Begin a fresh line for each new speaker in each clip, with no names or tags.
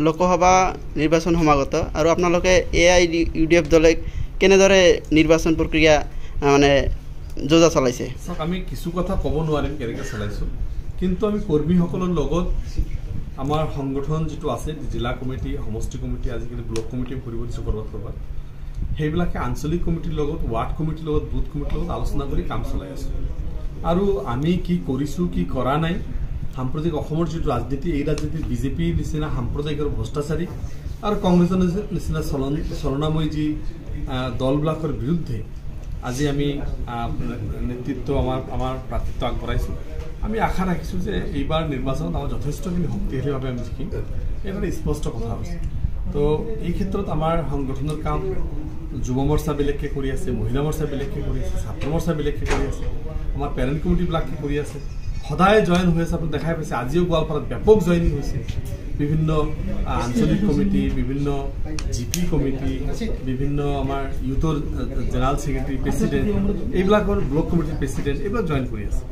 লোকসভা নিৰ্বাচন সমাগত আৰু আপোনালোকে AIUDF দলে কেনেদৰে নিৰ্বাচন প্ৰক্ৰিয়া মানে যোজা চলাইছে?
আমি কিছু কথা ক'ব নোৱাৰিম কেনেকৈ চলাইছোঁ, কিন্তু আমি কৰ্মীসকলৰ লগত আমাৰ সংগঠন যিটো আছে জিলা কমিটি, সমষ্টি কমিটি, আজিকালি ব্লক কমিটি কৰিব দিছোঁ ক'ৰবাত সেইবিলাকে আঞ্চলিক কমিটিৰ লগত, ৱাৰ্ড কমিটিৰ লগত, বুথ কমিটিৰ লগত আলোচনা কৰি কাম চলাই আছোঁ। আৰু আমি কি কৰিছোঁ কি কৰা নাই, সাম্প্ৰতিক অসমৰ যিটো ৰাজনীতি, এই ৰাজনীতিত বিজেপিৰ নিচিনা সাম্প্ৰদায়িক আৰু ভ্ৰষ্টাচাৰী আৰু কংগ্ৰেছৰ নিচিনা চলনাময়ী যি দলবিলাকৰ বিৰুদ্ধে আজি আমি নেতৃত্ব আমাৰ প্ৰাৰ্থিত্ব আগবঢ়াইছোঁ। আমি আশা ৰাখিছোঁ যে এইবাৰ নিৰ্বাচনত আমাৰ যথেষ্টখিনি শক্তিশালীভাৱে আমি জিকিম, এটা স্পষ্ট কথা হৈছে। তো এই ক্ষেত্ৰত আমাৰ সংগঠনৰ কাম যুৱ মৰ্চা বেলেগকৈ কৰি আছে, মহিলা মৰ্চা বেলেগকৈ কৰি আছে, ছাত্ৰ মৰ্চা বেলেগকৈ কৰি আছে, আমাৰ পেৰেণ্ট কমিটিবিলাকে কৰি আছে, সদায় জইন হৈ আছে। আপুনি দেখাই পাইছে আজিও গোৱালপাৰাত ব্যাপক জইনিং হৈছে। বিভিন্ন আঞ্চলিক কমিটি, বিভিন্ন GP কমিটি, বিভিন্ন আমাৰ ইউথৰ জেনেৰেল ছেক্ৰেটাৰী, প্ৰেচিডেণ্ট, এইবিলাকৰ ব্লক কমিটিৰ প্ৰেচিডেণ্ট, এইবিলাক জইন কৰি আছে।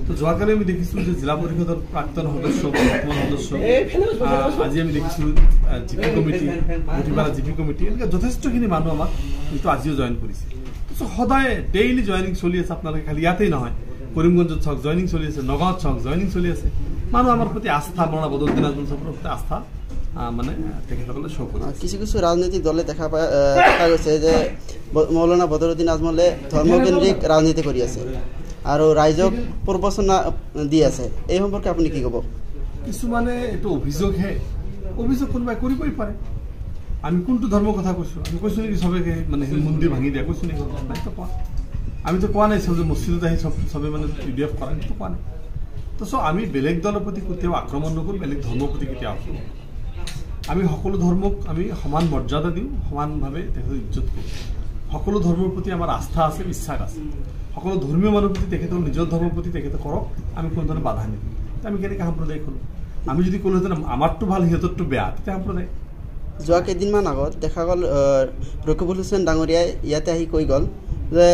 তো যোৱাকালি আমি দেখিছোঁ যে জিলা পৰিষদৰ প্ৰাক্তন সদস্য, বৰ্তমান সদস্য, আজি আমি দেখিছোঁ GP committee, Gutipara GP committee, এনেকৈ যথেষ্টখিনি মানুহ আমাক কিন্তু আজিও জইন কৰিছে। তো সদায় ডেইলি জইনিং চলি আছে। আপোনালোকে খালি ইয়াতেই নহয়, কৰিমগঞ্জত চাওক জইনিং চলি আছে, নগাঁৱত চাওক জইনিং চলি আছে। মানুহ আমাৰ প্ৰতি আস্থা, মৌলানা বদৰুদ্দিন আজমল সাহেবৰ প্ৰতি আস্থা মানে তেখেতসকলে শ্ব' কৰে।
কিছু কিছু ৰাজনৈতিক দলে দেখা গৈছে যে মৌলানা বদৰুদ্দিন আজমলে ধৰ্মকেন্দ্ৰিক ৰাজনীতি কৰি আছে আৰু ৰাইজক প্ৰবচনা দি আছে, এই সম্পৰ্কে আপুনি কি ক'ব?
কিছুমানে এইটো অভিযোগহে, অভিযোগ কোনোবাই কৰিবই পাৰে। আমি কোনটো ধৰ্মৰ কথা কৈছোঁ? আমি কৈছোঁ নেকি চবে মানে মন্দিৰ ভাঙি দিয়া কৈছোঁ নেকি? নাইতো কোৱা। আমিতো কোৱা নাই চব যে মছজিদত আহি চবে মানে UDF কৰা, সেইটো কোৱা নাই। তো আমি বেলেগ দলৰ প্ৰতি কেতিয়াও আক্ৰমণ নকৰোঁ, বেলেগ ধৰ্মৰ প্ৰতি কেতিয়াও আক্ৰমণ। আমি সকলো ধৰ্মক আমি সমান মৰ্যাদা দিওঁ, সমানভাৱে তেখেতক ইজ্জত কৰোঁ। সকলো ধৰ্মৰ প্ৰতি আমাৰ আস্থা আছে, বিশ্বাস আছে। সকলো ধৰ্মীয় মানুহৰ প্ৰতি তেখেতৰ নিজৰ ধৰ্মৰ প্ৰতি তেখেতে কৰক, আমি কোনো ধৰণে বাধা নিদিওঁ। আমি কেনেকৈ সাম্প্ৰদায়িক হ'লোঁ? আমি যদি ক'লোহেঁতেন আমাৰটো ভাল সিহঁতৰটো বেয়া, তেতিয়া সাম্প্ৰদায়িক।
যোৱা কেইদিনমান আগত দেখা গ'ল ৰকিবুল হুছেইন ডাঙৰীয়াই ইয়াতে আহি কৈ গ'ল যে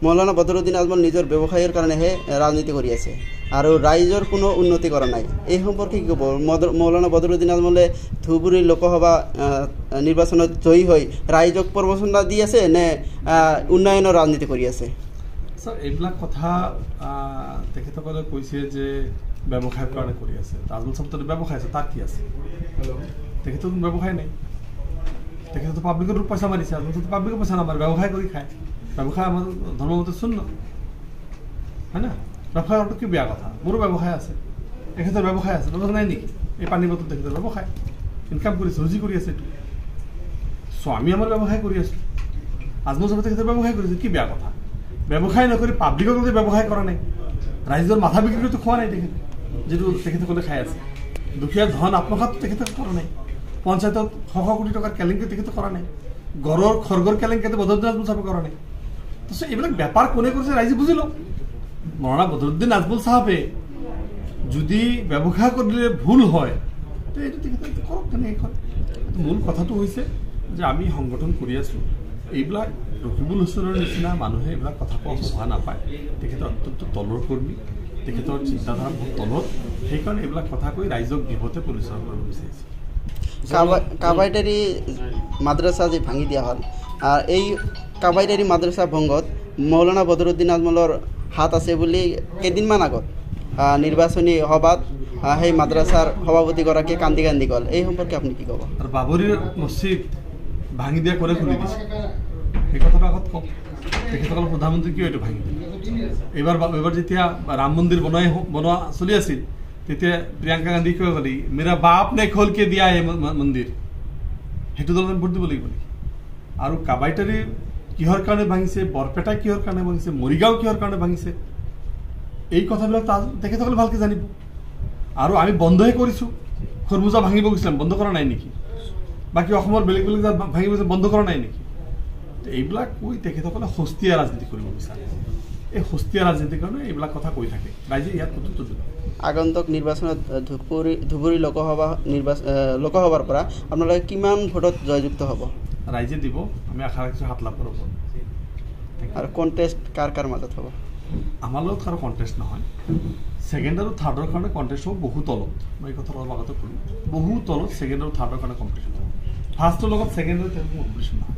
মৌলানা বদৰুদ্দিন আজমল নিজৰ ব্যৱসায়ৰ কাৰণেহে ৰাজনীতি কৰি আছে আৰু ৰাইজৰ কোনো উন্নতি কৰা নাই। এই সম্পৰ্কে কি ক'ব? মৌলানা বদৰুদ্দিন আজমলে ধুবুৰী লোকসভা নিৰ্বাচনত জয়ী হৈ ৰাইজক প্ৰবচনা দি আছে নে উন্নয়নৰ ৰাজনীতি কৰি আছে?
ছাৰ, এইবিলাক কথা তেখেতসকলে কৈছে যে ব্যৱসায়ৰ কাৰণে কৰি আছে। আজমল চাহাবতো ব্যৱসায় আছে, তাত কি আছে? তেখেতৰ কোনো ব্যৱসায় নাই। তেখেতেতো পাব্লিকৰ পইচা মাৰিছে, আজমল চাহাবতো পাব্লিকৰ পইচা নামাৰে, ব্যৱসায় কৰি খায়। ব্যৱসায় আমাৰ ধৰ্মমতে শূন্য, হয় না? ব্যৱসায় কৰাটো কি বেয়া কথা? মোৰো ব্যৱসায় আছে, তেখেতৰ ব্যৱসায় আছে, ব্যৱসায় নাই নেকি? এই পানী বটল তেখেতৰ ব্যৱসায়, ইনকাম কৰিছে, ৰুজি কৰি আছে এইটো। চ' আমি আমাৰ ব্যৱসায় কৰি আছোঁ, আজমল চাহাবে তেখেতৰ ব্যৱসায় কৰিছে, কি বেয়া কথা? ব্যৱসায় নকৰি পাব্লিকৰ যদি ব্যৱসায় কৰা নাই, ৰাইজৰ মাথা বিক্ৰী কৰিতো খোৱা নাই তেখেতে, যিটো তেখেতসকলে খাই আছে। দুখীয়াৰ ধন আত্মসাৎ তেখেতে কৰা নাই, পঞ্চায়তত শ কোটি টকাৰ কেলেংকাৰী তেখেতে কৰা নাই, গড়ৰ খৰ্গৰ কেলেংকাৰীতে বদৰুদ্দিন আজমল চাহাবে কৰা নাই। তাৰপিছত এইবিলাক বেপাৰ কোনে কৰিছে ৰাইজে বুজি লওক। মৌলানা বদৰুদ্দিন আজমল চাহাবে যদি ব্যৱসায় কৰিলে ভুল হয়, তো এইটো তেখেতে কৰক, কেনেকৈ কৰে। মূল কথাটো হৈছে যে আমি সংগঠন কৰি আছোঁ, এইবিলাক ৰকিবুল হুছেইনৰ নিচিনা মানুহে এইবিলাক কথা কোৱা শোভা নাপায়। তেখেতৰ অত্যন্ত তলৰ কৰ্মী, তেখেতৰ চিন্তাধাৰা বহুত তলত, সেইকাৰণে এইবিলাক কথা কৈ ৰাইজক বিপথে পৰিচালনা কৰিব বিচাৰিছে।
কাবাইটাৰী মাদ্ৰাছা যে ভাঙি দিয়া হ'ল, এই কাবাইটাৰী মাদ্ৰাছা ভংগত মৌলানা বদৰুদ্দিন আজমলৰ হাত আছে বুলি কেইদিনমান আগত নিৰ্বাচনী সভাত সেই মাদ্ৰাছাৰ সভাপতিগৰাকীয়ে কান্দি কান্দি গ'ল। এই সম্পৰ্কে আপুনি কি ক'ব?
আৰু বাবৰি মছজিদ ভাঙি দিয়া কোনে খুলি দিছে সেই কথাটো আগত কওক। তেখেতসকলৰ প্ৰধানমন্ত্ৰী কিয় এইটো ভাঙি দিলে? এইবাৰ যেতিয়া ৰাম মন্দিৰ বনোৱা চলি আছিল, তেতিয়া প্ৰিয়ংকা গান্ধী কিয় ক'লে মেৰা বাপ নে খোলকে দিয়া এই মন্দিৰ? সেইটো দলত ভোট দিব লাগিব নেকি? আৰু কাবাইটাৰী কিহৰ কাৰণে ভাঙিছে, বৰপেটা কিহৰ কাৰণে ভাঙিছে, মৰিগাঁও কিহৰ কাৰণে ভাঙিছে, এই কথাবিলাক তেখেতসকলে ভালকৈ জানিব। আৰু আমি বন্ধহে কৰিছোঁ, খৰমুজা ভাঙিব গৈছিলাম, বন্ধ কৰা নাই নেকি? বাকী অসমৰ বেলেগ বেলেগ জাত ভাঙিব বন্ধ কৰা নাই নেকি? এইবিলাক কৈ তেখেতসকলে সস্তীয়া ৰাজনীতি কৰিব বিচাৰে। এই সস্তীয়া ৰাজনীতিৰ কাৰণে এইবিলাক কথা কৈ থাকে, ৰাইজে ইয়াত কতো
আগন্তুক নিৰ্বাচনত ধুবুৰী লোকসভাৰ পৰা আপোনালোকে কিমান ভোটত জয়যুক্ত হ'ব?
ৰাইজে দিব, আমি আশা ৰাখিছোঁ 7 লাখৰ ওপৰত।
আৰু কণ্টেষ্ট কাৰ মাজত হ'ব?
আমাৰ লগত কাৰো কণ্টেষ্ট নহয় ছেকেণ্ড আৰু থাৰ্ডৰ কাৰণে কণ্টেষ্ট হ'ব বহুত তলত মই এই কথা অলপ আগতে ক'লোঁ বহুত তলত ছেকেণ্ড আৰু থাৰ্ডৰ কাৰণে কম্পিটিশ্যন হ'ব ফাৰ্ষ্টৰ লগত ছেকেণ্ড আৰু থাৰ্ডৰ কম্পিটিশ্যন নহয়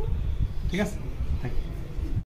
ঠিক আছে